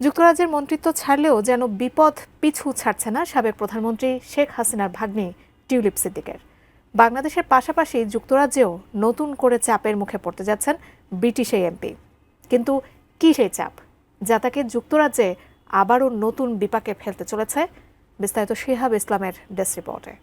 যুক্তরাজ্যের মন্ত্রিত্ব ছাড়লেও যেন বিপদ পিছু ছাড়ছে না সাবেক প্রধানমন্ত্রী শেখ হাসিনার ভাগ্নি টিউলিপ সিদ্দিকের। বাংলাদেশের পাশাপাশি যুক্তরাজ্যেও নতুন করে চাপের মুখে পড়তে যাচ্ছেন ব্রিটিশ এই এমপি। কিন্তু কী সেই চাপ, যা তাকে যুক্তরাজ্যে আবারও নতুন বিপাকে ফেলতে চলেছে? বিস্তারিত শিহাব ইসলামের ডেস্ক রিপোর্টে।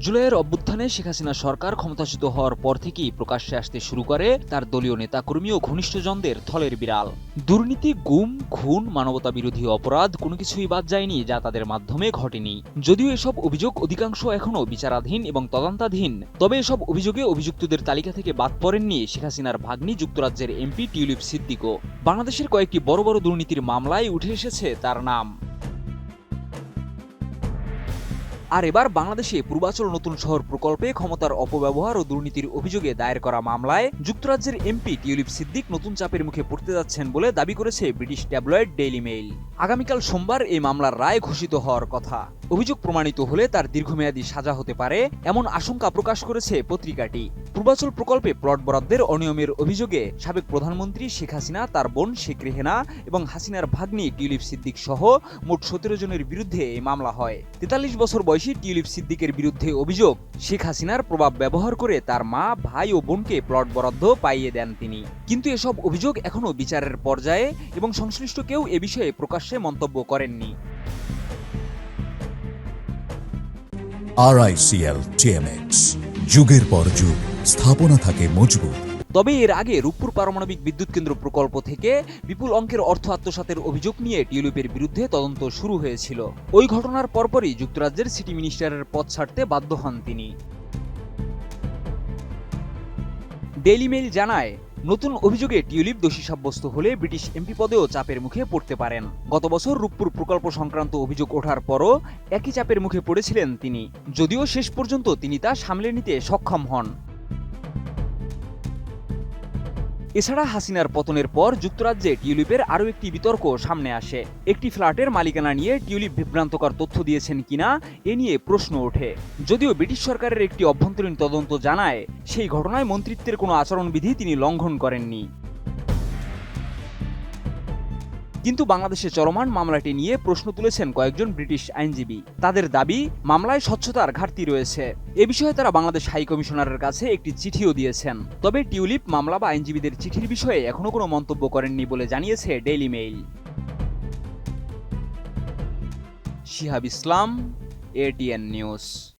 জুলাইয়ের অভ্যুত্থানে শেখ হাসিনা সরকার ক্ষমতাচ্যুত হওয়ার পর থেকেই প্রকাশ্যে আসতে শুরু করে তার দলীয় নেতাকর্মী ও ঘনিষ্ঠজনদের থলের বিড়াল। দুর্নীতি, গুম, খুন, মানবতা বিরোধী অপরাধ কোনো কিছুই বাদ যায়নি যা তাদের মাধ্যমে ঘটেনি। যদিও এসব অভিযোগ অধিকাংশ এখনও বিচারাধীন এবং তদন্তাধীন, তবে এসব অভিযোগে অভিযুক্তদের তালিকা থেকে বাদ পড়েননি শেখ হাসিনার ভাগ্নি যুক্তরাজ্যের এমপি টিউলিপ সিদ্দিকও। বাংলাদেশের কয়েকটি বড় বড় দুর্নীতির মামলায় উঠে এসেছে তার নাম। আর এবার বাংলাদেশে পূর্বাচল নতুন শহর প্রকল্পে ক্ষমতার অপব্যবহার ও দুর্নীতির অভিযোগে দায়ের করা মামলায় যুক্তরাজ্যের এমপি টিউলিপ সিদ্দিক নতুন চাপের মুখে পড়তে যাচ্ছেন বলে দাবি করেছে ব্রিটিশ ট্যাবলয়েড ডেইলি মেইল। আগামীকাল সোমবার এই মামলার রায় ঘোষিত হওয়ার কথা। অভিযোগ প্রমাণিত হলে তার দীর্ঘমেয়াদী সাজা হতে পারে এমন আশঙ্কা প্রকাশ করেছে পত্রিকাটি। পূর্বাচল প্রকল্পে প্লট বরাদ্দের অনিয়মের অভিযোগে সাবেক প্রধানমন্ত্রী শেখ হাসিনা, তার বোন শেখ রেহেনা এবং হাসিনার ভাগ্নি টিউলিপ সিদ্দিক সহ মোট 17 জনের বিরুদ্ধে এই মামলা হয়। 43 বছর বয়সী টিউলিপ সিদ্দিকের বিরুদ্ধে অভিযোগ, শেখ হাসিনার প্রভাব ব্যবহার করে তার মা, ভাই ও বোনকে প্লট বরাদ্দ পাইয়ে দেন তিনি। কিন্তু এসব অভিযোগ এখনও বিচারের পর্যায়ে এবং সংশ্লিষ্ট কেউ এ বিষয়ে প্রকাশ্যে মন্তব্য করেননি। RICL TMX, যুগের পর যুগ স্থাপনা থাকে মজবুত। তবে এর আগে রূপপুর পারমাণবিক বিদ্যুৎ কেন্দ্র প্রকল্প থেকে বিপুল অঙ্কের অর্থ আত্মসাতের অভিযোগ নিয়ে টিউলিপের বিরুদ্ধে তদন্ত শুরু হয়েছিল। ওই ঘটনার পরপরই যুক্তরাজ্যের সিটি মিনিস্টারের পদ ছাড়তে বাধ্য হন তিনি। ডেইলি মেইল জানায়, নতুন অভিযোগে টিউলিপ দোষী সাব্যস্ত হলে ব্রিটিশ এমপি পদেও চাপের মুখে পড়তে পারেন। গত বছর রূপপুর প্রকল্প সংক্রান্ত অভিযোগ ওঠার পরও একই চাপের মুখে পড়েছিলেন তিনি, যদিও শেষ পর্যন্ত তিনি তা সামলে নিতে সক্ষম হন। এছাড়া হাসিনার পতনের পর যুক্তরাজ্যে টিউলিপের আরও একটি বিতর্ক সামনে আসে। একটি ফ্ল্যাটের মালিকানা নিয়ে টিউলিপ বিভ্রান্তকর তথ্য দিয়েছেন কিনা এ নিয়ে প্রশ্ন ওঠে। যদিও ব্রিটিশ সরকারের একটি অভ্যন্তরীণ তদন্ত জানায়, সেই ঘটনায় মন্ত্রিত্বের কোনো আচরণবিধি তিনি লঙ্ঘন করেননি। কিন্তু বাংলাদেশে চলমান মামলাটি নিয়ে প্রশ্ন তুলেছেন কয়েকজন ব্রিটিশ আইনজীবী। তাদের দাবি, মামলায় স্বচ্ছতার ঘাটতি রয়েছে। এ বিষয়ে তারা বাংলাদেশ হাই কমিশনারের কাছে একটি চিঠিও দিয়েছেন। তবে টিউলিপ মামলা বা আইনজীবীদের চিঠির বিষয়ে এখনও কোনো মন্তব্য করেননি বলে জানিয়েছে ডেইলি মেইল। শিহাব ইসলাম, ATN নিউজ।